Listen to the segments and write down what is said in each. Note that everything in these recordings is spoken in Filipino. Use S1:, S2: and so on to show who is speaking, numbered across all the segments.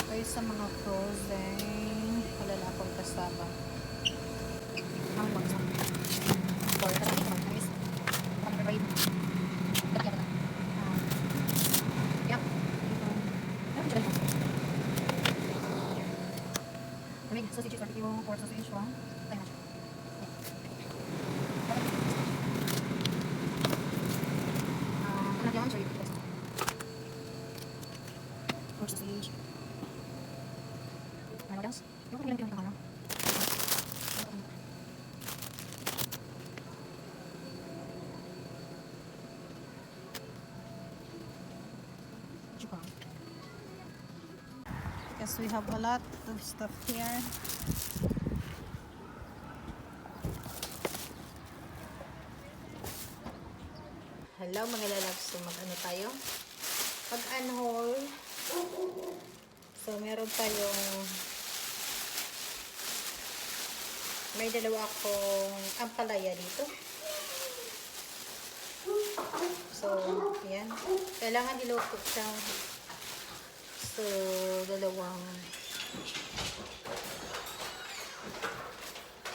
S1: Kaya sa mga frozen, wala na akong kasama. Ang bagsak. Or, tara, mag-ayos. Mag-ride. Yep. Lamig, sausage, barbecue, pork sausage, wow. Tayo na siya. Ano yan? Sorry. Pork sausage. What else? Yung kailan pinagkakala? Because we have a lot of stuff here. Hello mga lalabs, so mag-ano tayo? Mag-unhaul. So meron tayong may dalawa akong ampalaya dito. So, yan. Kailangan iloko siyang so, dalawang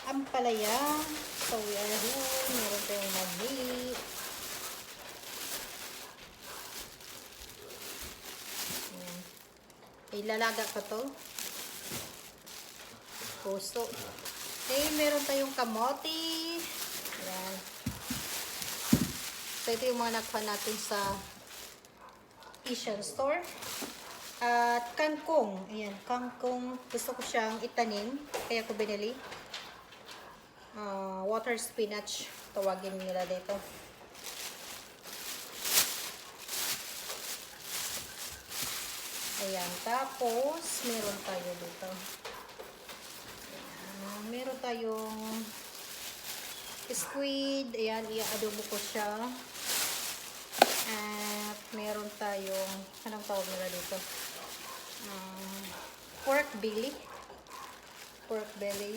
S1: ampalaya. So, we are here. Meron tayong mali. Yan. Ilalaga ko to. Puso. Okay, meron tayong kamote. Yan. So, ito yung mga nakuha natin sa Asian store. At kangkong. Ayan, kangkong. Gusto ko siyang itanim. Kaya ko binili. Water spinach. Tawagin nila dito. Ayan. Tapos, meron tayo dito. Meron tayong squid. Ayan, i-adobo ko siya. At meron tayong, anong tawag nila dito? Pork belly. Pork belly.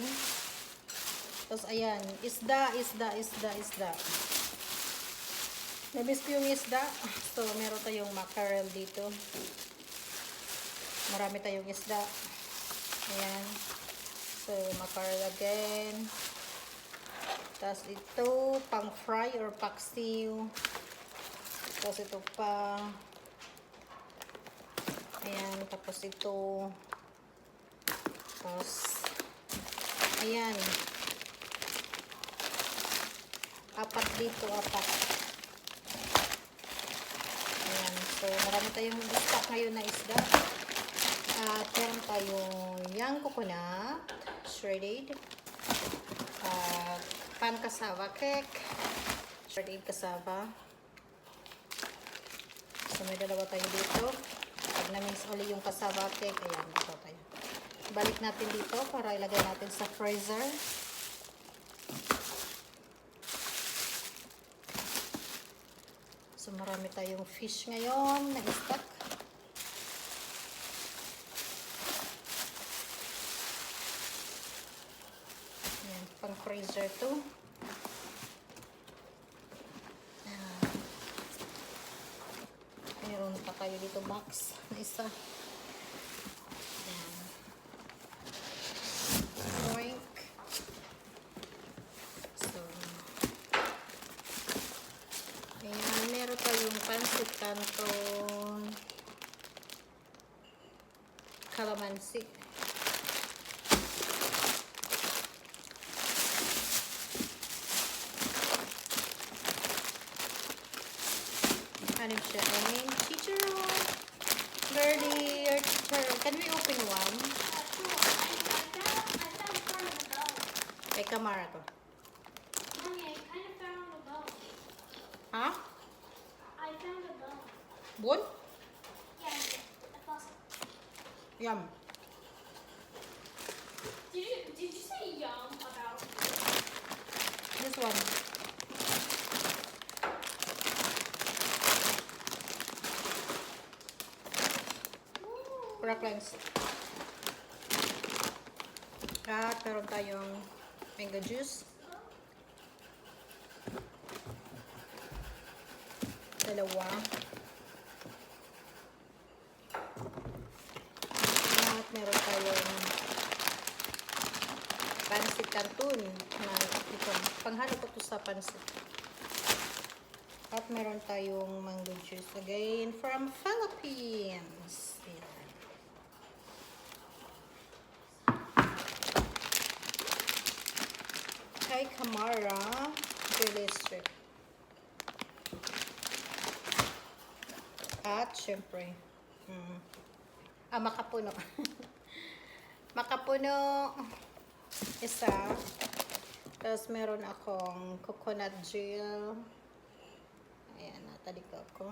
S1: Tapos, ayan, isda. Nabis ko yung isda. So, meron tayong mackerel dito. Marami tayong isda. Ayan. So, mackerel again. Tapos ito, pang fry or paksiw. Tapos ito pa. Ayan, tapos ito. Tapos, ayan. Apat dito, apat. Ayan, so marami tayong stock ngayon na isda. At meron tayong young coconut, shredded. Pan cassava cake, shredded cassava. So may dalawa tayo dito. Pag na-mix ulit yung cassava cake, ayan, ito tayo. Balik natin dito para ilagay natin sa freezer. So marami tayong fish ngayon na stock. Ayan, pang freezer to. Meron pa kayo dito box na isa. Ayan. Drink. So, ayan, meron tayong pancit canton, calamansi. Ano siya? And chicharon. Birdie, your chicharon. Can we open one? Kay Kamara to.
S2: Mommy, I kind of found a bone.
S1: Ha?
S2: I found a bone.
S1: Bun?
S2: Yeah, a fossil.
S1: Yum.
S2: Did you say yum about?
S1: This one. Cracklands. At meron tayong mango juice. Dalawa. At meron tayong pansit canton na ito. Panghalo ko to sa pansit. At meron tayong mango juice again from Philippines. Ayan. Kay Kamara Jelly Strip. At syempre, makapuno. Makapuno isa. Tapos meron akong coconut gel. Ayan, natalika ko.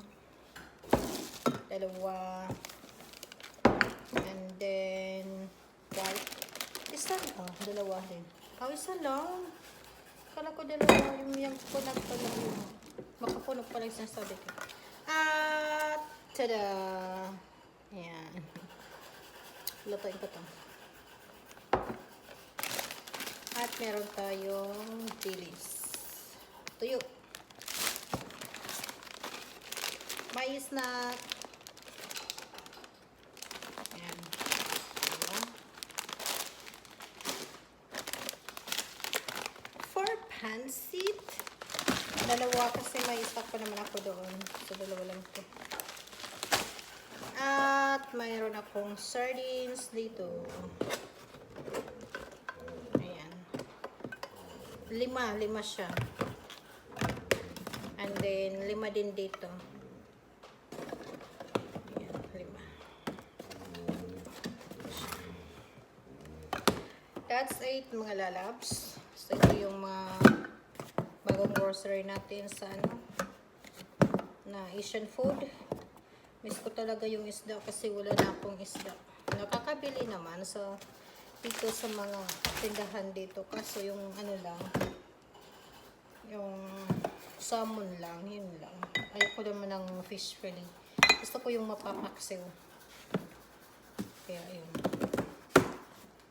S1: Dalawa. And then, white. Isa, dalawa din. Isa lang. Kala ko dalawa yung coconut pala yun. Makapuno pala yung sinasabi ko. At, tada! Ayan. Lutuin ko to. At meron tayong dilis. Tuyo. Mais na. Ayan. Diba? For pansit, dalawa kasi may stock pa naman ako doon. So, dalawa lang ito. At mayroon akong sardines dito. Ayan. Lima siya. And then, 5 din dito. Ayan, 5. That's 8 mga lalabs. So, ito yung mga bagong grocery natin sa na Asian food. Miss ko talaga yung isda kasi wala na akong isda. Nakakabili naman sa dito sa mga tindahan dito. Kaso yung lang, yung salmon lang, yun lang. Ayoko naman ng fish fillet. Gusto ko yung mapapaksiw. Kaya yun.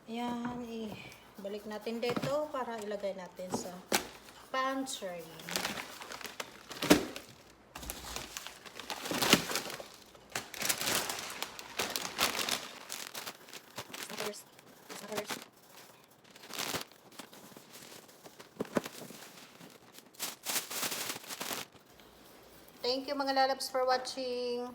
S1: Ayan, balik natin dito para ilagay natin sa pantry. Thank you mga lalabs for watching.